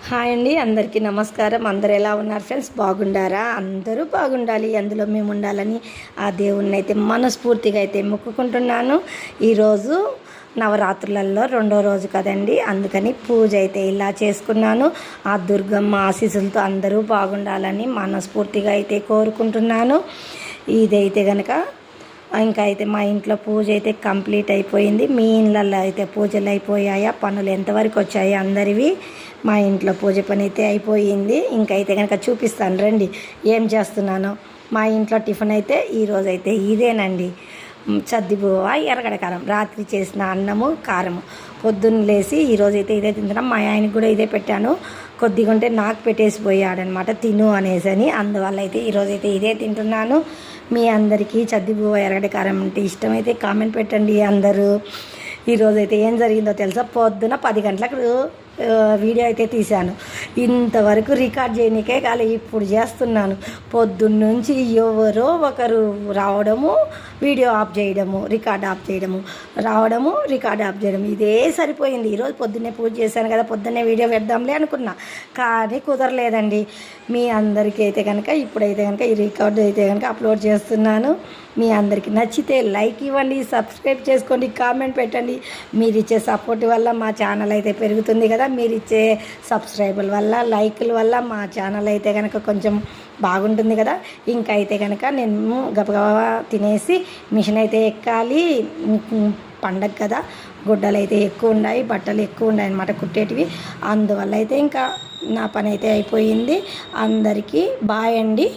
Hi అండి, అందరికీ నమస్కారం. అందరు ఎలా ఉన్నారు ఫ్రెండ్స్? బాగుండారా? అందరూ బాగుండాలి, అందులో మేము ఉండాలని ఆ దేవుణ్ణి అయితే మనస్ఫూర్తిగా అయితే మొక్కుకుంటున్నాను. ఈరోజు నవరాత్రులలో 2వ రోజు కదండి, అందుకని పూజ అయితే ఇలా చేసుకున్నాను. ఆ దుర్గమ్మ ఆశీస్సులతో అందరూ బాగుండాలని మనస్ఫూర్తిగా అయితే కోరుకుంటున్నాను. ఇదైతే కనుక ఇంకా అయితే మా ఇంట్లో పూజ అయితే కంప్లీట్ అయిపోయింది. మీ ఇళ్ళల్లో అయితే పూజలు అయిపోయాయా? పనులు ఎంతవరకు వచ్చాయి అందరివి? మా ఇంట్లో పూజ పని అయితే అయిపోయింది. ఇంకైతే కనుక చూపిస్తాను రండి ఏం చేస్తున్నానో. మా ఇంట్లో టిఫిన్ అయితే ఈరోజు అయితే ఇదేనండి, సద్దిబువ్వ ఎర్రగడ్డ కారం, రాత్రి చేసిన అన్నము కారము. పొద్దున్న లేసి ఈరోజైతే ఇదే తింటున్నాం. మా ఆయనకి కూడా ఇదే పెట్టాను. కొద్దిగా ఉంటే నాకు పెట్టేసి పోయాడనమాట, తిను అనేసి. అందువల్ల అయితే ఈరోజైతే ఇదే తింటున్నాను. మీ అందరికీ సద్దిబువ్వ ఎర్రగడ్డ కారం అంటే ఇష్టమైతే కామెంట్ పెట్టండి అందరూ. ఈరోజైతే ఏం జరిగిందో తెలుసా? పొద్దున 10 గంటలకు వీడియో అయితే తీశాను. ఇంతవరకు రికార్డ్ చేయడానికే కాలే, ఇప్పుడు చేస్తున్నాను. పొద్దున్నుంచి ఎవరో ఒకరు రావడము, వీడియో ఆఫ్ చేయడము, రికార్డ్ ఆఫ్ చేయడము, రావడము, రికార్డ్ ఆఫ్ చేయడం, ఇదే సరిపోయింది. ఈరోజు పొద్దున్నే పూజ చేశాను కదా, పొద్దున్నే వీడియో పెడదాంలే అనుకున్నా, కానీ కుదరలేదండి. మీ అందరికీ అయితే కనుక ఇప్పుడైతే కనుక ఈ రికార్డు అయితే కనుక అప్లోడ్ చేస్తున్నాను. మీ అందరికీ నచ్చితే లైక్ ఇవ్వండి, సబ్స్క్రైబ్ చేసుకోండి, కామెంట్ పెట్టండి. మీరు ఇచ్చే సపోర్ట్ వల్ల మా ఛానల్ అయితే పెరుగుతుంది కదా. మీరు ఇచ్చే సబ్స్క్రైబర్ల వల్ల, లైకుల వల్ల మా ఛానల్ అయితే కనుక కొంచెం బాగుంటుంది కదా. ఇంకా అయితే కనుక నేను గబగబా తినేసి మిషన్ అయితే ఎక్కాలి. పండగ కదా, గుడ్డలు అయితే ఎక్కువ ఉన్నాయి, బట్టలు ఎక్కువ ఉన్నాయి అన్నమాట కుట్టేటివి. అందువల్ల అయితే ఇంకా నా పని అయితే అయిపోయింది. అందరికీ బాయ్ అండి.